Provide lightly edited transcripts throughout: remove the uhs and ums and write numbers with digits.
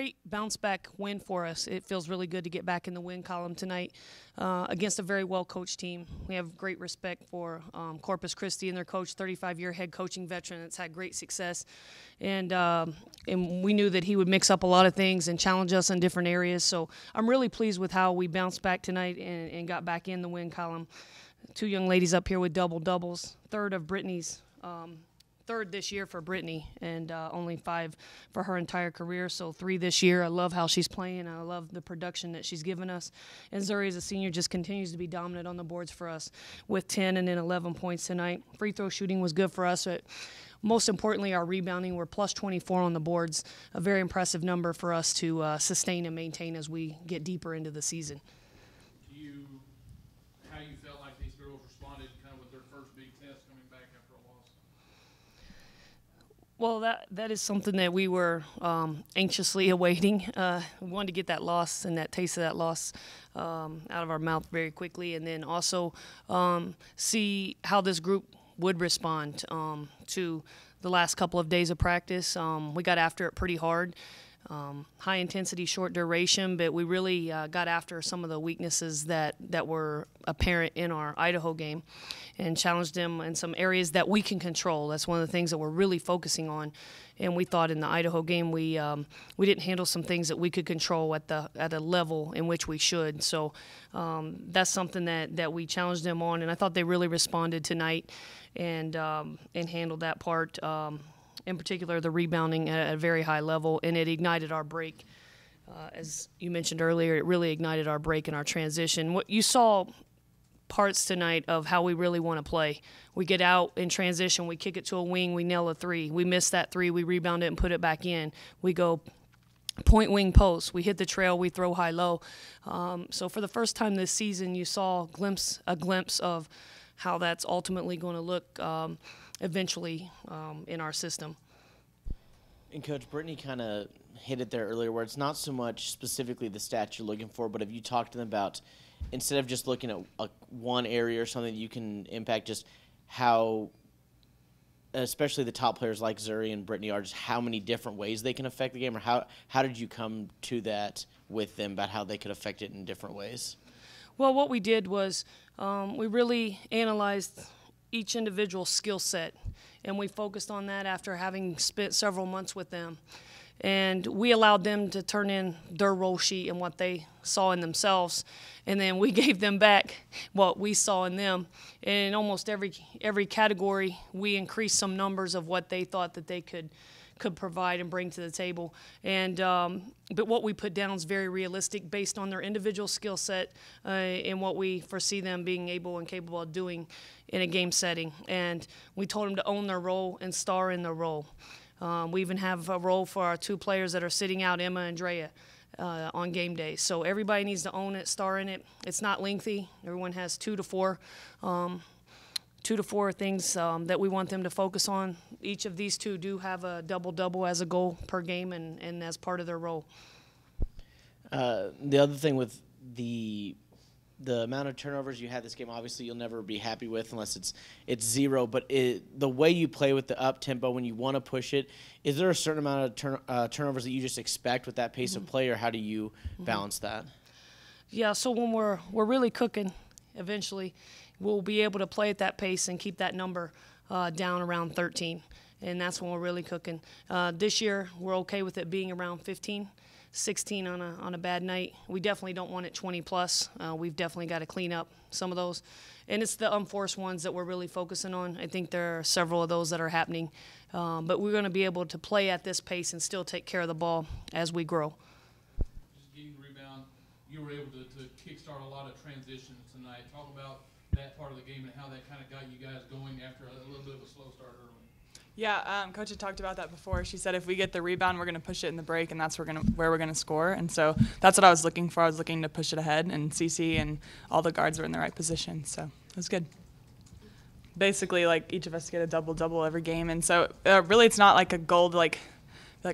great bounce-back win for us. It feels really good to get back in the win column tonight against a very well-coached team. We have great respect for Corpus Christi and their coach, 35-year head coaching veteran that's had great success. And we knew that he would mix up a lot of things and challenge us in different areas. So I'm really pleased with how we bounced back tonight and got back in the win column. 2 young ladies up here with double-doubles, third of Brittany's third this year for Brittany, and only 5 for her entire career, so 3 this year. I love how she's playing. I love the production that she's given us. And Zuri, as a senior, just continues to be dominant on the boards for us with 10 and then 11 points tonight. Free throw shooting was good for us. But most importantly, our rebounding, we're plus 24 on the boards, a very impressive number for us to sustain and maintain as we get deeper into the season. How you felt like these girls responded kind of with their first big test coming back after a loss? Well, that is something that we were anxiously awaiting. We wanted to get that loss and that taste of that loss out of our mouth very quickly, and then also see how this group would respond to the last couple of days of practice. We got after it pretty hard. High intensity, short duration, but we really got after some of the weaknesses that were apparent in our Idaho game and challenged them in some areas that we can control. That's one of the things that we're really focusing on. And we thought in the Idaho game we didn't handle some things that we could control at a level in which we should. So that's something that we challenged them on, and I thought they really responded tonight and handled that part. In particular, the rebounding at a very high level, and it ignited our break. As you mentioned earlier, it really ignited our break and our transition. What you saw parts tonight of how we really want to play. We get out in transition, we kick it to a wing, we nail a 3. We miss that 3, we rebound it and put it back in. We go point wing post, we hit the trail, we throw high-low. So for the first time this season, you saw a glimpse of how that's ultimately going to look eventually in our system. And Coach, Brittany kind of hit it there earlier where it's not so much specifically the stats you're looking for, but if you talk to them about, instead of just looking at one area or something that you can impact, just how, especially the top players like Zuri and Brittany are, just how many different ways they can affect the game, or how did you come to that with them about how they could affect it in different ways? Well, what we did was we really analyzed each individual skill set, and we focused on that after having spent several months with them. And we allowed them to turn in their roll sheet and what they saw in themselves, and then we gave them back what we saw in them. And in almost every category, we increased some numbers of what they thought that they could provide and bring to the table. And but what we put down is very realistic based on their individual skill set and what we foresee them being able and capable of doing in a game setting. And we told them to own their role and star in their role. We even have a role for our 2 players that are sitting out, Emma and Drea, on game days. So everybody needs to own it, star in it. It's not lengthy. Everyone has 2 to 4 things that we want them to focus on. Each of these 2 do have a double-double as a goal per game and as part of their role. The other thing with the amount of turnovers you had this game, obviously you'll never be happy with unless it's 0, but the way you play with the up-tempo when you want to push it, is there a certain amount of turnovers that you just expect with that pace of play, or how do you balance that? Yeah, so when we're really cooking eventually, we'll be able to play at that pace and keep that number down around 13, and that's when we're really cooking. This year, we're okay with it being around 15, 16 on a bad night. We definitely don't want it 20-plus. We've definitely got to clean up some of those, and it's the unforced ones that we're really focusing on. I think there are several of those that are happening, but we're going to be able to play at this pace and still take care of the ball as we grow. Just getting the rebound, you were able to kickstart a lot of transitions tonight. Talk about that part of the game and how that kind of got you guys going after a little bit of a slow start early. Yeah, Coach had talked about that before. She said if we get the rebound, we're going to push it in the break, and that's where we're going to score. And so that's what I was looking for. I was looking to push it ahead, and CC and all the guards were in the right position. So it was good. Basically, like, each of us get a double-double every game. And so really it's not like a goal to, like,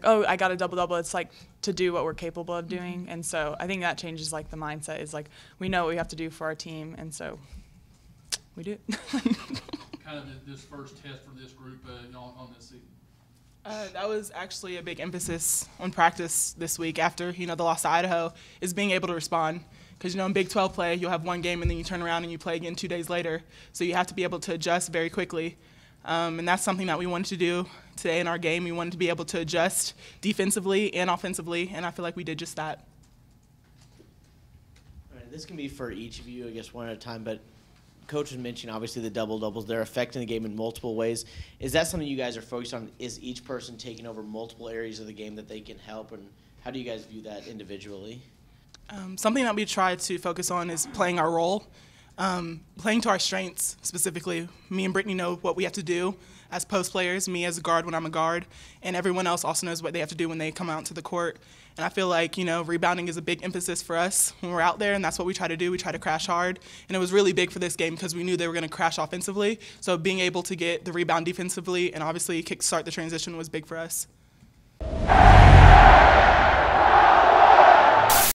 oh, I got a double-double. It's like to do what we're capable of doing. And so I think that changes, like, the mindset is, like, we know what we have to do for our team, and so we do it. Kind of this first test for this group on this season? That was actually a big emphasis on practice this week after, the loss to Idaho, is being able to respond. Because, in Big 12 play, you'll have one game and then you turn around and you play again 2 days later. So you have to be able to adjust very quickly. And that's something that we wanted to do today in our game. We wanted to be able to adjust defensively and offensively, and I feel like we did just that. All right, this can be for each of you, I guess, one at a time, but Coach was mentioning, obviously, the double-doubles. They're affecting the game in multiple ways. Is that something you guys are focused on? Is each person taking over multiple areas of the game that they can help, and how do you guys view that individually? Something that we try to focus on is playing our role, playing to our strengths specifically. Me and Brittany know what we have to do as post players, me as a guard when I'm a guard, and everyone else also knows what they have to do when they come out to the court. And I feel like, rebounding is a big emphasis for us when we're out there, and that's what we try to do. We try to crash hard, and it was really big for this game because we knew they were going to crash offensively. So being able to get the rebound defensively and obviously kickstart the transition was big for us.